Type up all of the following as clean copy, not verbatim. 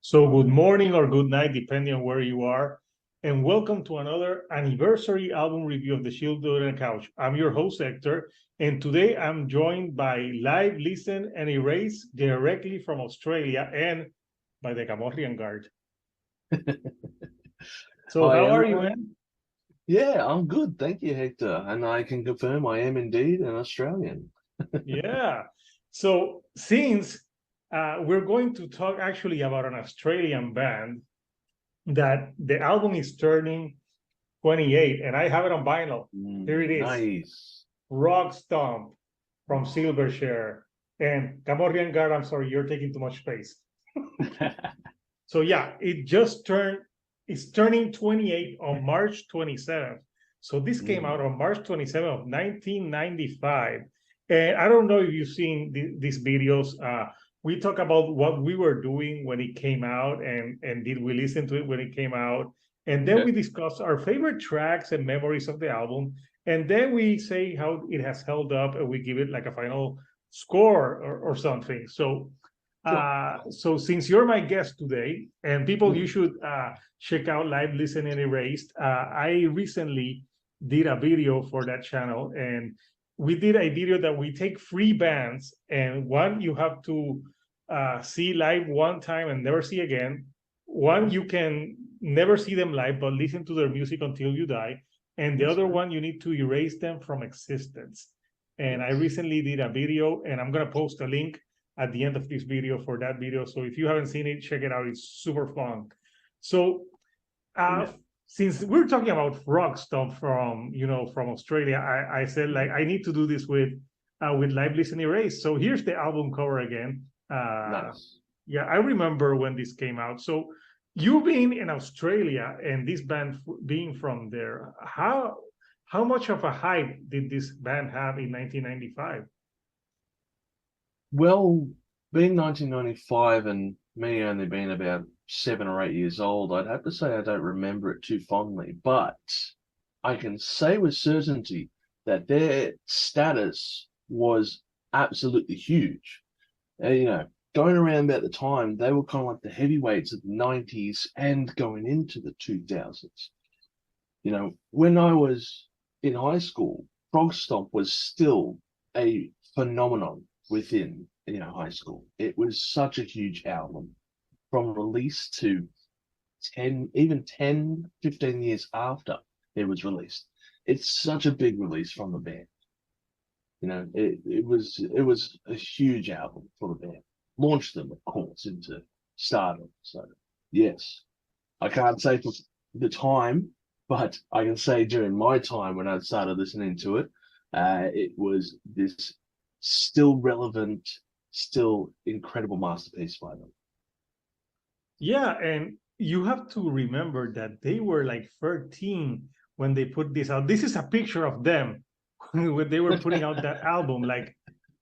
So good morning or good night, depending on where you are. And welcome to another anniversary album review of the Children Couch. I'm your host, Hector, and today I'm joined by Live, Listen, and Erase directly from Australia and by the Camorrian Guard. So Hi, how are you, everyone. man? Yeah, I'm good. Thank you, Hector. And I can confirm I am indeed an Australian. Yeah. So since we're going to talk actually about an Australian band that the album is turning 28, and I have it on vinyl. Here it is. Nice. Frogstomp from Silverchair. And Camorrian Guard, I'm sorry, you're taking too much space. So yeah, it's turning 28 on March 27th. So this came out on March 27th of 1995. And I don't know if you've seen these videos. We talk about what we were doing when it came out and did we listen to it when it came out. And then we discuss our favorite tracks and memories of the album. And then we say how it has held up and we give it like a final score or something. So since you're my guest today, and people, you should check out Live, Listen, and Erased. I recently did a video for that channel, and we did a video that we take free bands, and one you have to see live one time and never see again. One you can never see them live, but listen to their music until you die. And the other one, you need to erase them from existence. And I recently did a video, and I'm gonna post a link at the end of this video for that video. So if you haven't seen it, check it out. It's super fun. So since we're talking about Frogstomp from Australia, I said like I need to do this with Live Listen Erase. So here's the album cover again. Nice. Yeah, I remember when this came out. So you being in Australia and this band being from there, how much of a hype did this band have in 1995? Well, being 1995 and me only being about 7 or 8 years old, I'd have to say I don't remember it too fondly, but I can say with certainty that their status was absolutely huge. Going around about the time, they were kind of like the heavyweights of the 90s and going into the 2000s. When I was in high school, Frog Stomp was still a phenomenon within, high school. It was such a huge album from release to 10, 15 years after it was released. It's such a big release from the band. It was a huge album for the band. Launched them, of course, into stardom. So yes, I can't say for the time, but I can say during my time when I started listening to it, it was this still relevant, still incredible masterpiece by them. Yeah, and you have to remember that they were like 13 when they put this out. This is a picture of them when they were putting out that album. Like,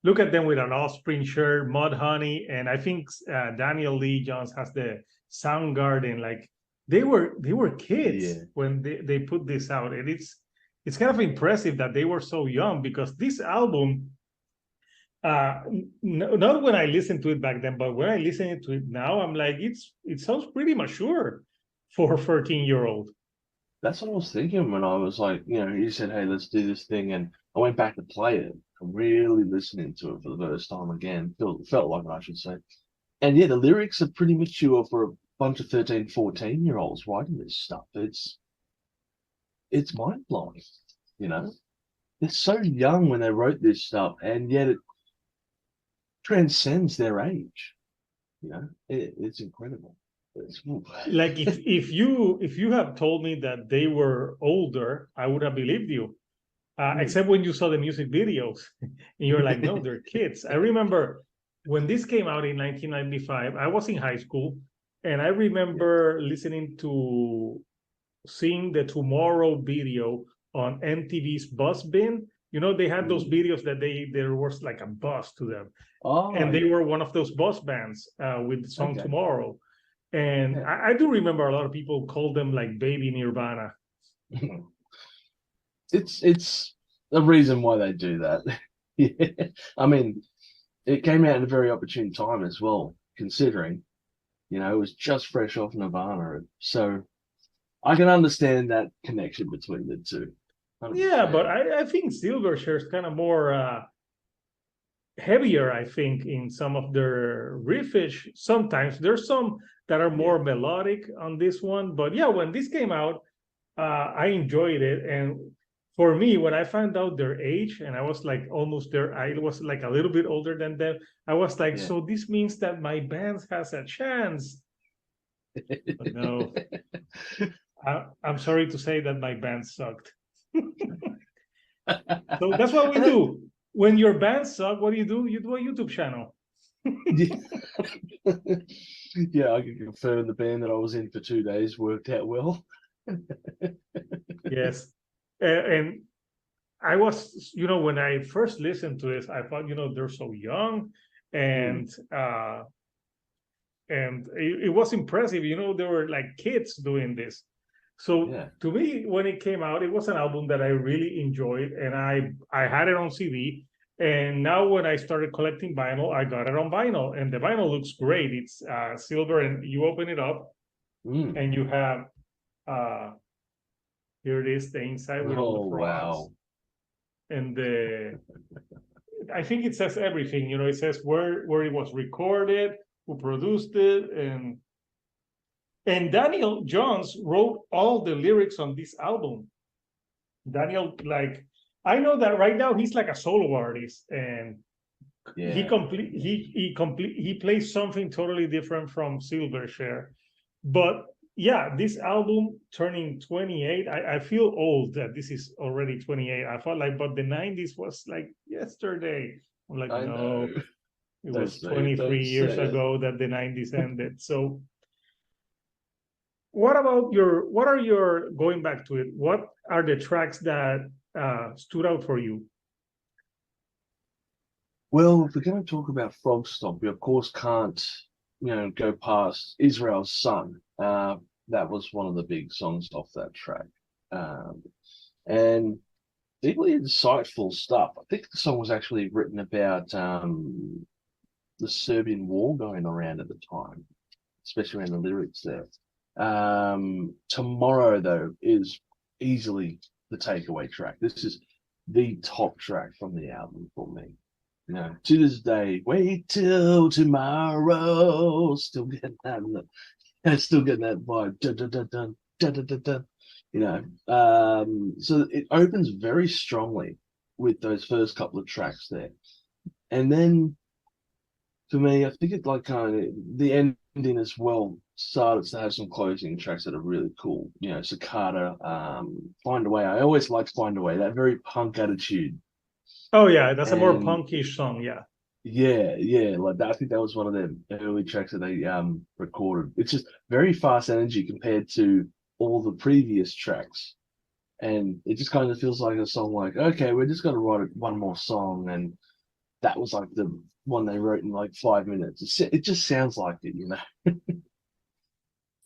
look at them with an Offspring shirt, Mudhoney, and I think Daniel Lee Jones has the Soundgarden. Like, they were kids when they put this out, and it's kind of impressive that they were so young because this album. Not when I listened to it back then, but when I listen to it now, I'm like, it sounds pretty mature for a 13-year-old. That's what I was thinking when I was like, you said, hey, let's do this thing. And I went back to play it. I'm really listening to it for the first time again. Felt like I should say. And yeah, the lyrics are pretty mature for a bunch of 13, 14-year-olds writing this stuff. It's mind-blowing, They're so young when they wrote this stuff, and yet it transcends their age. It's incredible. Like if you have told me that they were older, I would have believed you. Except when you saw the music videos, and you're like, no, they're kids. I remember when this came out in 1995. I was in high school, and I remember seeing the Tomorrow video on MTV's Bus Bin. They had those videos that there was like a bus to them. And they were one of those bus bands with the song Tomorrow. And I do remember a lot of people called them like Baby Nirvana. It's the reason why they do that. I mean, it came out at a very opportune time as well, considering You know, it was just fresh off Nirvana. So I can understand that connection between the two. Yeah, but 100%. I think Silverchair is kind of more heavier, I think, in some of their riffage. Sometimes there's some that are Yeah. more melodic on this one. But yeah, when this came out, I enjoyed it. And for me, when I found out their age, and I was like almost there, I was like a little bit older than them. I was like, Yeah. so this means that my band has a chance. But no, I'm sorry to say that my band sucked. So that's what we And it, do. When your band suck, what do? You do a YouTube channel. yeah. Yeah, I can confirm the band that I was in for 2 days worked out well. Yes. And I was, when I first listened to this, I thought, they're so young, Mm, and it was impressive. They were like kids doing this. So yeah. to me, when it came out, it was an album that I really enjoyed, and I had it on CD. And now when I started collecting vinyl, I got it on vinyl, and the vinyl looks great. It's silver, and you open it up, Mm. and you have uh, here it is, the inside with all Oh, the frogs, wow. and I think it says everything. It says where it was recorded, who produced it, and Daniel Johns wrote all the lyrics on this album. Daniel, like, I know that right now he's like a solo artist, and Yeah. he plays something totally different from Silverchair. But yeah, this album turning 28, I feel old that this is already 28. I felt like, but the 90s was like yesterday. I'm like, I know. no, it Don't was say it. 23 Don't years say it. ago that the 90s ended. So what are your, going back to it, what are the tracks that stood out for you? Well, if we're going to talk about Frog Stomp, we of course can't, go past Israel's Son. That was one of the big songs off that track. Um, and deeply insightful stuff. I think the song was actually written about the Serbian war going around at the time, especially around the lyrics there. Tomorrow, though, is easily the takeaway track. This is the top track from the album for me. To this day, wait till tomorrow. Still getting still getting that vibe. Dun, dun, dun, dun, dun, dun, dun, dun. So it opens very strongly with those first couple of tracks there, and then for me, I think it like kind of the ending as well started to have some closing tracks that are really cool. Cicada, Find a Way. I always liked Find a Way, that very punk attitude. Oh yeah, that's a more And punkish song. Yeah. yeah, yeah, like that. I think that was one of the early tracks that they recorded. It's just very fast energy compared to all the previous tracks. And it just kind of feels like a song like, okay, we're just gonna write one more song, and that was like the one they wrote in like 5 minutes. It just sounds like it.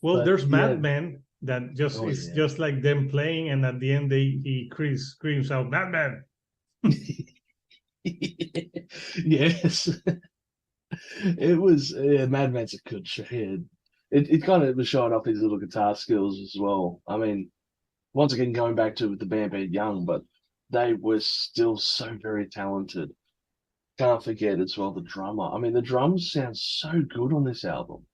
Well, But there's yeah, Madman that just oh is yeah. just like them playing, and at the end he screams out Madman. Yes, it was. Yeah, Madman's a good shit. It kind of was showing off his little guitar skills as well. I mean, once again, going back to the band being young, but they were still so very talented. Can't forget as well the drummer. I mean, the drums sound so good on this album.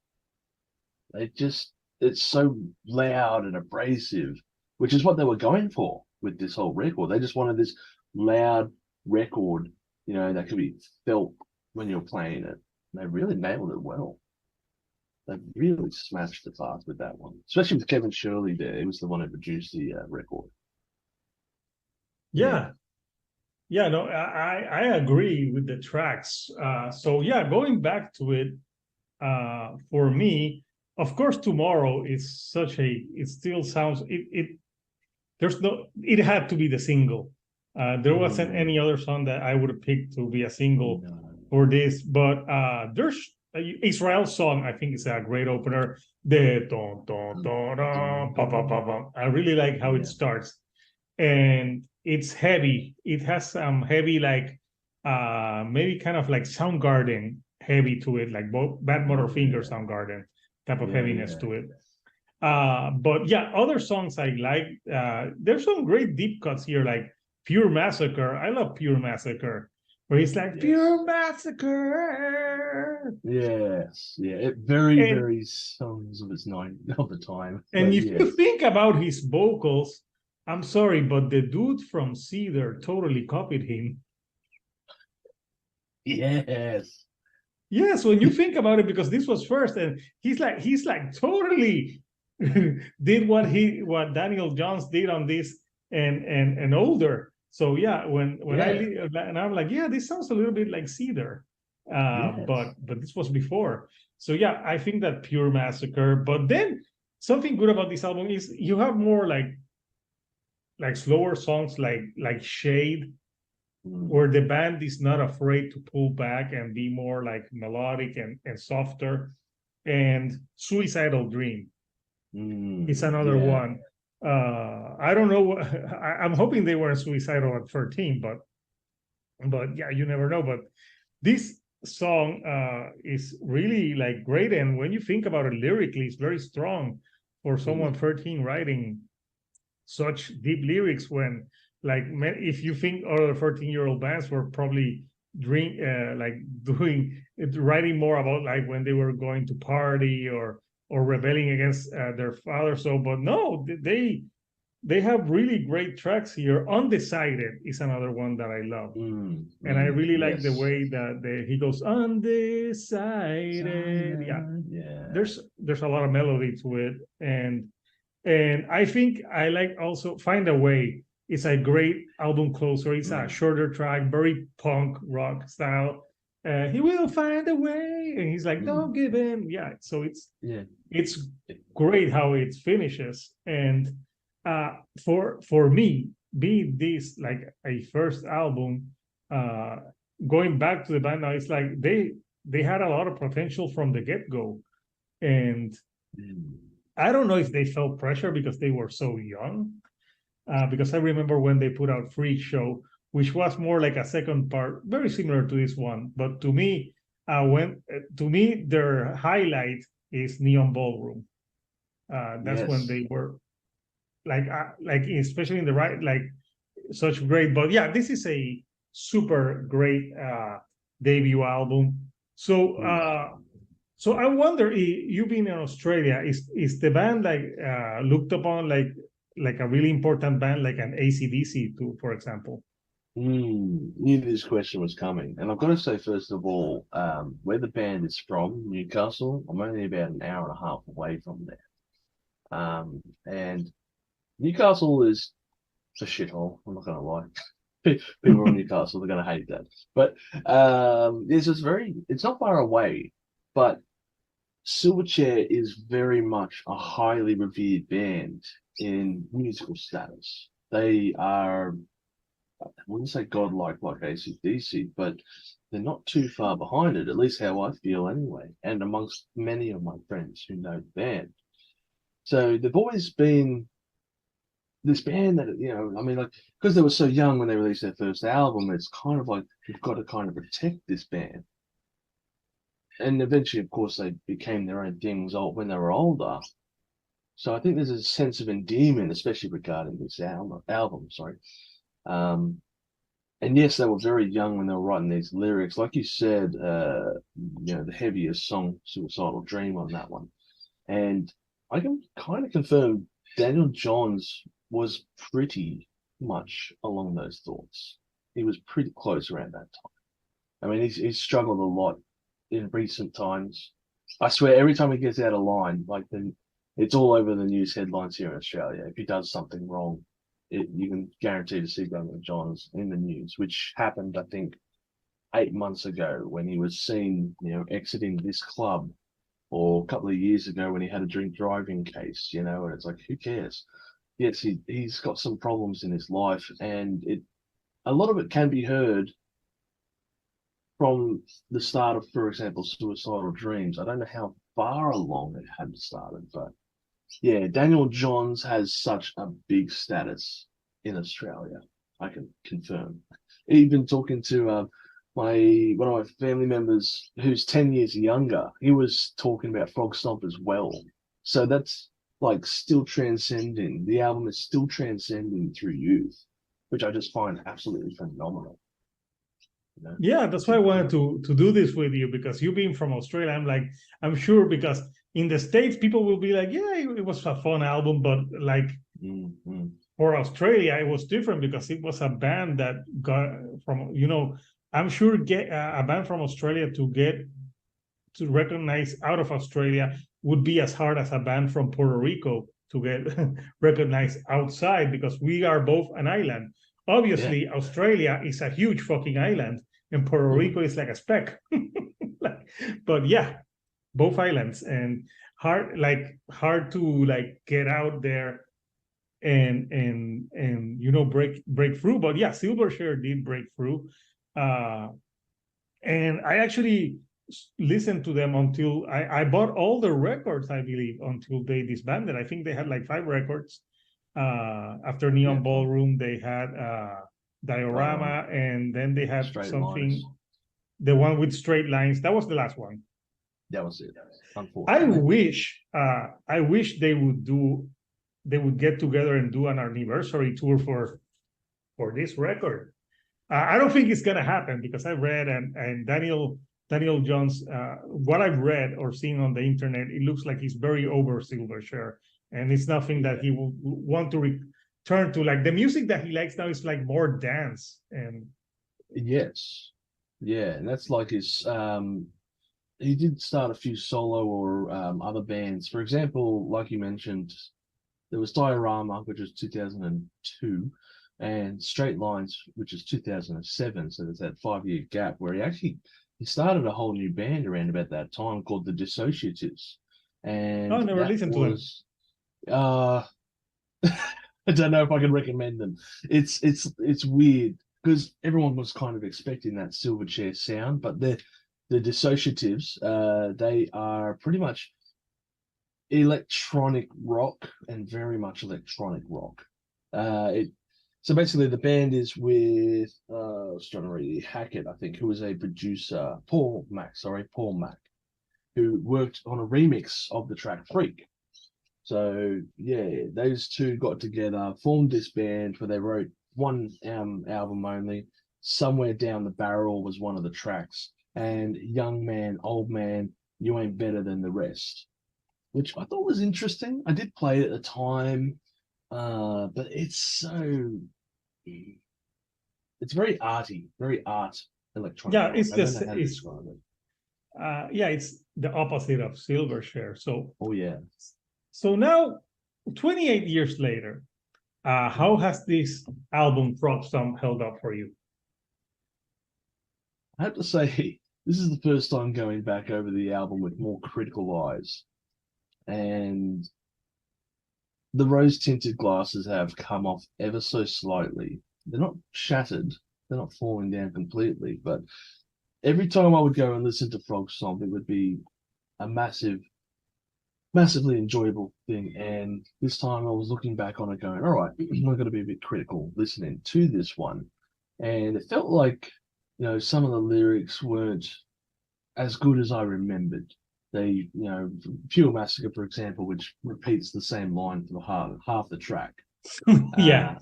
They just, it's so loud and abrasive, which is what they were going for with this whole record. They just wanted this loud record, that could be felt when you're playing it. And they really nailed it well. They really smashed the park with that one, especially with Kevin Shirley there. He was the one who produced the record. Yeah. Yeah, yeah, no, I agree with the tracks. So yeah, going back to it, for me, of course, Tomorrow is such a. It still sounds it. There's no. It had to be the single. There wasn't any Mm, other song that I would have picked to be a single no. for this. But there's Israel's song. I think is a great opener. The don don Dun, don dun, don pa pa pa dun. pa. I really like how it Yeah. starts, and it's heavy. It has some heavy, like maybe kind of like Soundgarden heavy to it, like both Bad Oh Motorfinger yeah. Soundgarden. type of Yeah, heaviness yeah. to it. But yeah, other songs I like. There's some great deep cuts here, like Pure Massacre. I love Pure Massacre, where he's like, Yes. Pure Massacre. Yes. Yeah. It very, And very songs of its nine of the time. and But if you yes. think about his vocals, I'm sorry, but the dude from Cedar totally copied him. Yes. Yes, when you think about it, because this was first, and he's like totally did what Daniel Johns did on this and older. So yeah, when Yeah. and I'm like, yeah, this sounds a little bit like Cedar, Yes. but this was before. So yeah, I think that Pure Massacre. But then something good about this album is you have more like slower songs like Shade, where the band is not afraid to pull back and be more like melodic and softer. And Suicidal Dream is another Yeah. one. I don't know. I'm hoping they weren't suicidal at 13, but yeah, you never know. But this song is really like great, and when you think about it lyrically, it's very strong for someone 13 writing such deep lyrics. When like if you think other 14-year-old bands were probably like doing writing more about like when they were going to party or rebelling against their father. So but no, they have really great tracks here. Undecided is another one that I love, and I really like the Yes. way that he goes undecided. Yeah, Yeah. there's a lot of melody to it. And I think I like also Find a Way. It's a great album closer. It's a shorter track, very punk rock style. He will find a way, and he's like, "Don't give in." Yeah, so Yeah. it's great how it finishes. And for me, be this like a first album, uh, going back to the band now, it's like they had a lot of potential from the get go, and I don't know if they felt pressure because they were so young. Because I remember when they put out Freak Show, which was more like a second part, very similar to this one. But to me, their highlight is Neon Ballroom. That's when Yes. they were like especially in the right, like such great. But yeah, this is a super great debut album. So so I wonder, you being in Australia, is the band like looked upon like a really important band, like an AC/DC too, for example? Knew this question was coming. And I've got to say, first of all, where the band is from, Newcastle, I'm only about an hour and a half away from there. And Newcastle is a shithole. I'm not going to lie. People from Newcastle are going to hate that. But it's not far away, but Silverchair is very much a highly revered band in musical status. They are, I wouldn't say godlike like AC/DC, but they're not too far behind it, at least how I feel anyway, and amongst many of my friends who know the band. So they've always been this band that, I mean, like, because they were so young when they released their first album, it's kind of like you've got to kind of protect this band. And eventually, of course, they became their own things when they were older. So I think there's a sense of endearment, especially regarding this album, sorry. And yes, they were very young when they were writing these lyrics. Like you said, the heaviest song, Suicidal Dream, on that one. And I can kind of confirm Daniel Johns was pretty much along those thoughts. He was pretty close around that time. I mean, he's struggled a lot in recent times. I swear, every time he gets out of line, it's all over the news headlines here in Australia. If he does something wrong, you can guarantee to see Daniel Johns in the news, which happened, I think, 8 months ago when he was seen, exiting this club, or a couple of years ago when he had a drink driving case, and it's like, who cares? Yes, he's got some problems in his life, and a lot of it can be heard from the start of, for example, Suicidal Dreams. I don't know how far along it had started, but yeah, Daniel Johns has such a big status in Australia. I can confirm. Even talking to one of my family members who's 10 years younger, he was talking about Frog Stomp as well. So that's like still transcending. The album is still transcending through youth, which I just find absolutely phenomenal. You know? Yeah, that's why I wanted to do this with you, because you being from Australia, I'm sure, because in the States people will be like, yeah, it was a fun album, but like for Australia it was different because it was a band that got from, I'm sure get a band from Australia to get to recognize out of Australia would be as hard as a band from Puerto Rico to get recognized outside, because we are both an island. Obviously, yeah. Australia is a huge fucking island, and Puerto Rico is like a speck. But yeah, both islands, and hard to like get out there and break through. But yeah, Silverchair did break through. And I actually listened to them until I bought all the records, I believe, until they disbanded. I think they had like 5 records. After Neon Ballroom, they had Diorama, and then they had Straight something, Lines. The one with Straight Lines. That was the last one. That was it. Unfortunately. I wish they would get together and do an anniversary tour for this record. I don't think it's gonna happen, because I read and Daniel Johns, what I've read or seen on the internet, it looks like he's very over Silverchair, and it's nothing that he will want to return to. Like the music that he likes now is like more dance. And yes, yeah, and that's like his. He did start a few solo or other bands. For example, like you mentioned, there was Diorama, which was 2002. And Straight Lines, which is 2007, so there's that 5-year gap where he started a whole new band around about that time called the Dissociatives. And I never listened to them. I don't know if I can recommend them. It's weird because everyone was kind of expecting that Silverchair sound, but the Dissociatives, they are pretty much electronic rock and very much electronic rock. So basically, the band is with I was trying to read Hackett, I think, who was a producer, Paul Mac, who worked on a remix of the track Freak. So yeah, those two got together, formed this band where they wrote one album only. Somewhere Down the Barrel was one of the tracks, and Young Man, Old Man, You Ain't Better Than the Rest, which I thought was interesting. I did play it at the time, but it's very arty, very art electronic. Yeah, it's yeah, it's the opposite of Silverchair. So yeah. So now, 28 years later, how has this album Frogstomp held up for you? I have to say, this is the first time going back over the album with more critical eyes, and the rose-tinted glasses have come off ever so slightly. They're not shattered, they're not falling down completely, but every time I would go and listen to Frogstomp, it would be a massively enjoyable thing. And this time I was looking back on it going, all right, I'm going to be a bit critical listening to this one. And it felt like, some of the lyrics weren't as good as I remembered. They, Pure Massacre, for example, which repeats the same line for half the track. Yeah.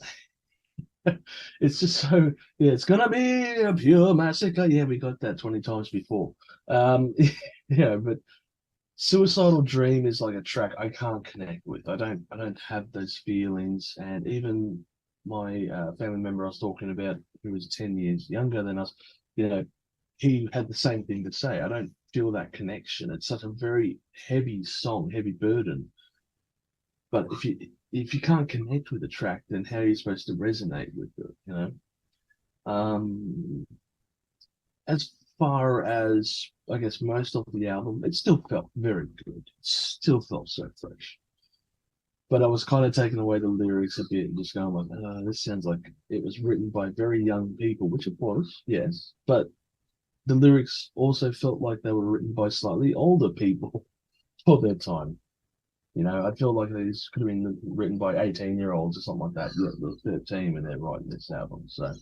It's just so, it's gonna be a pure massacre. Yeah, we got that 20 times before. But Suicidal Dream is like a track I can't connect with. I don't have those feelings. And even my family member I was talking about, who was 10 years younger than us, he had the same thing to say. I don't feel that connection. It's such a very heavy song, heavy burden. But if you can't connect with the track, then how are you supposed to resonate with it? As far as I guess most of the album, it still felt very good. It still felt so fresh. But I was kind of taking away the lyrics a bit and just going like, this sounds like it was written by very young people, which it was, yes. But the lyrics also felt like they were written by slightly older people for their time. I feel like these could have been written by 18-year-olds or something like that. Yeah, they're 13 when they're writing this album. So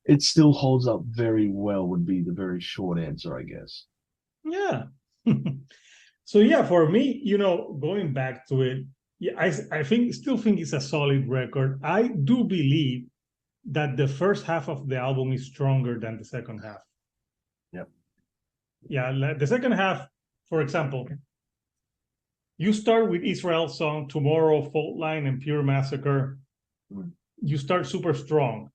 it still holds up very well would be the very short answer, I guess. Yeah. So yeah, for me, going back to it, yeah, I still think it's a solid record. I do believe that the first half of the album is stronger than the second half. Yep. Yeah, the second half, for example, you start with Israel's song Tomorrow, Fault Line, and Pure Massacre. You start super strong.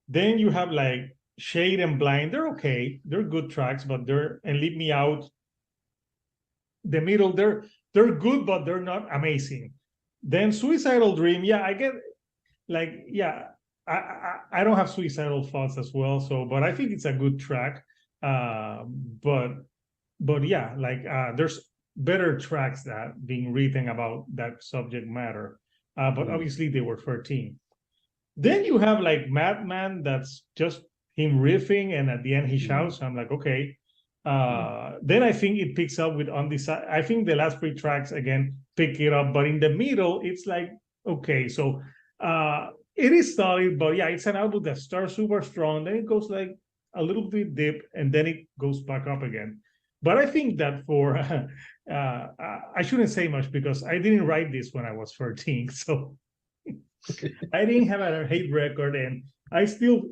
Then you have like Shade and Blind. They're okay. They're good tracks, but and Leave Me Out. The middle, they're good, but they're not amazing. Then Suicidal Dream, yeah, I get like, yeah, I don't have suicidal thoughts as well. So, but I think it's a good track. But yeah, like there's better tracks that being written about that subject matter. But obviously they were 13. Then you have like Madman, that's just him riffing, and at the end he shouts. I'm like, okay. Then I think it picks up with Undecided. I think the last three tracks again pick it up, but in the middle it's like, okay, so it is solid, but yeah, it's an album that starts super strong, then it goes like a little bit dip, and then it goes back up again. But I think that for I shouldn't say much because I didn't write this when I was 13, so I didn't have a hate record, and I still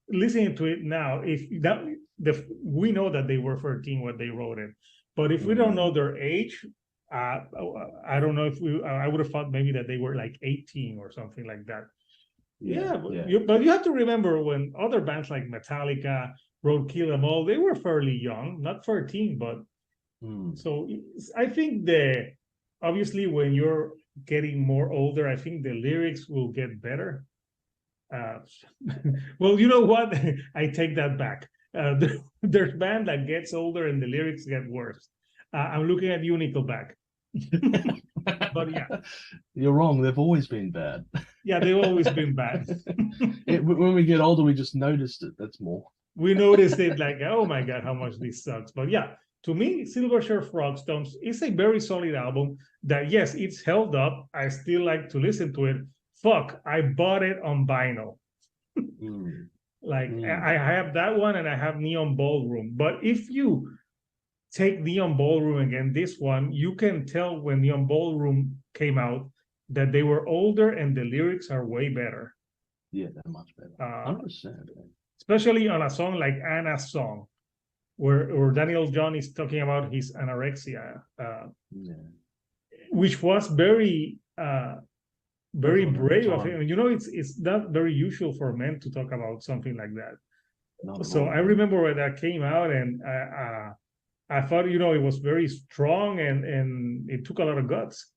listening to it now. If that we know that they were 13 when they wrote it, but if we don't know their age, I don't know if I would have thought maybe that they were like 18 or something like that. Yeah, but you have to remember when other bands like Metallica wrote Kill 'Em All, they were fairly young, not 13, but so I think obviously when you're getting more older, I think the lyrics will get better. Well, you know what? I take that back. There's band that gets older and the lyrics get worse. I'm looking at you, Nickelback. But yeah, you're wrong. They've always been bad. Yeah, they've always been bad. When we get older, we just noticed it. That's more. We noticed it like, oh my God, how much this sucks. But yeah, to me, Silverchair Frogstomp is a very solid album that, yes, it's held up. I still like to listen to it. Fuck, I bought it on vinyl. I have that one and I have Neon Ballroom. But if you take Neon Ballroom again, this one, you can tell when Neon Ballroom came out that they were older and the lyrics are way better. Yeah, they're much better. 100%. Especially on a song like Anna's Song, where Daniel John is talking about his anorexia, which was very brave of him. It's not very usual for men to talk about something like that. So I remember when that came out, and I thought, it was very strong and it took a lot of guts.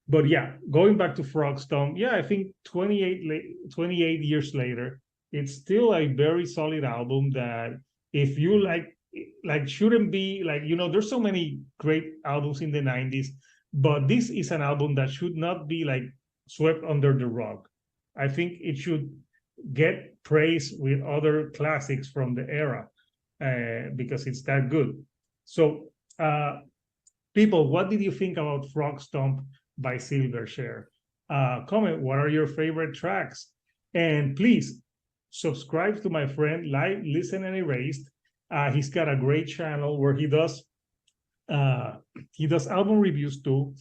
But yeah, going back to Frogstomp, yeah, I think 28 years later, it's still a very solid album that if you like shouldn't be like, there's so many great albums in the 90s, but this is an album that should not be like swept under the rug. I think it should get praise with other classics from the era because it's that good. So people, what did you think about Frogstomp by Silverchair? Comment, what are your favorite tracks? And please subscribe to my friend Live, Listen, and Erased. He's got a great channel where he does album reviews too,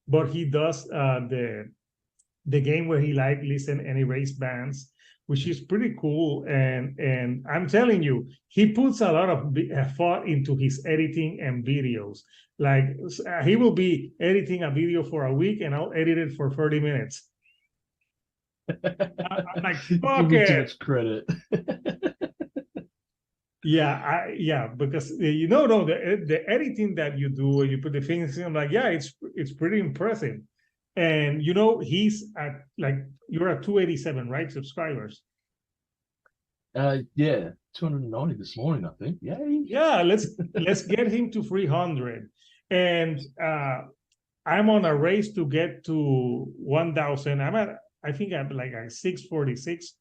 but he does the game where he live listen and erase bands, which is pretty cool. And I'm telling you, he puts a lot of thought into his editing and videos. Like he will be editing a video for a week and I'll edit it for 30 minutes. I'm like, fuck it. Too much credit. Yeah, because the editing that you do and you put the things in, I'm like, yeah, it's pretty impressive. And he's at you're at 287, right? Subscribers. Yeah, 290 this morning, I think. Yay. Yeah, let's get him to 300. And I'm on a race to get to 1,000. I think I'm like at 646.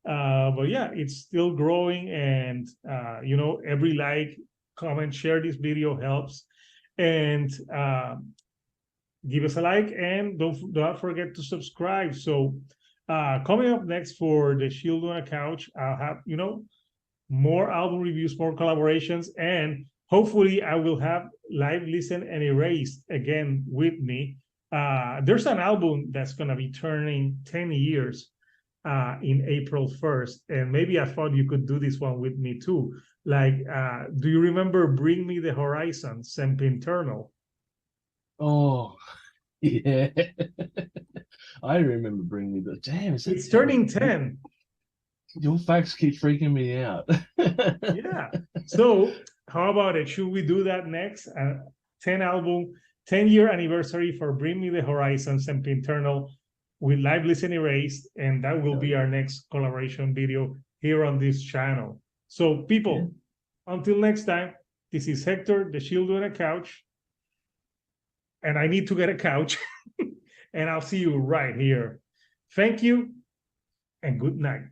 But yeah, it's still growing, and every like, comment, share this video helps, and give us a like, and don't forget to subscribe. So Coming up next for the Shield on a Couch, I'll have, more album reviews, more collaborations, and hopefully I will have Live Listen and Erased again with me. There's an album that's going to be turning 10 years in April 1st, and maybe I thought you could do this one with me too. Like, do you remember Bring Me the Horizon, Sempiternal? Oh, yeah. I remember bringing me the damn. It's turning 10. Your facts keep freaking me out. Yeah. So how about it? Should we do that next? 10-year anniversary for Bring Me the Horizon, Sempiternal with Live Listen Erased, and that will be our next collaboration video here on this channel. So people, until next time, this is Hector, the Shield on a Couch, and I need to get a couch, and I'll see you right here. Thank you, and good night.